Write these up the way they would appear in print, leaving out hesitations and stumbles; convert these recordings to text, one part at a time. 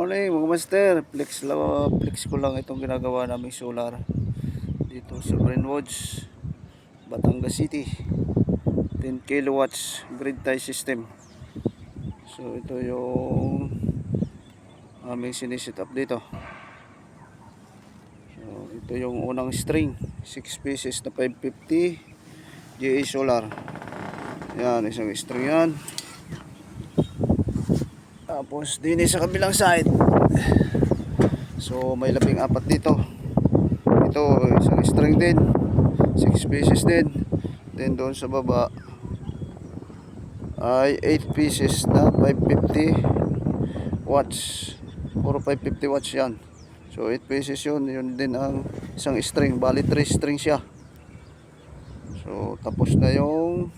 Morning mga master, flex ko lang itong ginagawa naming solar dito sa Greenwoods, Batangas City. 10 kilowatts grid tie system. So ito yung aming siniset up dito. So ito yung unang string, 6 pieces na 550 GA solar. Yan, isang string yan. Tapos din sa kabilang side, so may 14 dito. Ito isang string din, 6 pieces din. Then doon sa baba ay 8 pieces na 550 watts. Puro 550 watts yan. So 8 pieces yun din ang isang string. Bali 3 string siya. So tapos na yung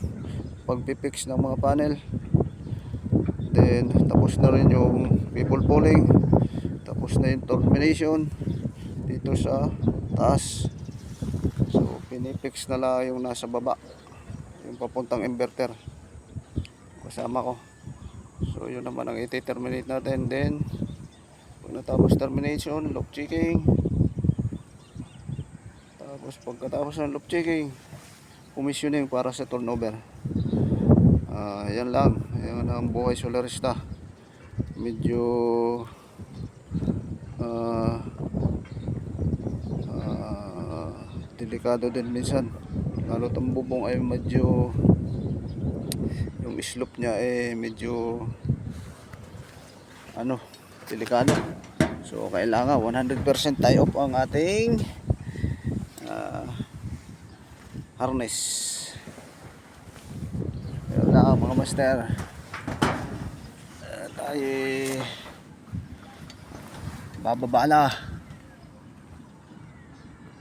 pagpipix ng mga panel. Then tapos na rin yung cable pulling. Tapos na yung termination dito sa taas. So pinipix na lang yung nasa baba, yung papuntang inverter kasama ko. So yun naman ang iti-terminate natin. Then pag natapos termination, loop checking. Tapos pagkatapos ng loop checking, commissioning para sa turnover. Yan lang, yan ang buhay solarista. Medyo delikado din minsan, lalo itong bubong ay medyo, yung slope niya medyo delikado. So kailangan 100% tie off ang ating harness. Yan lang mga master. Tayo bababa na.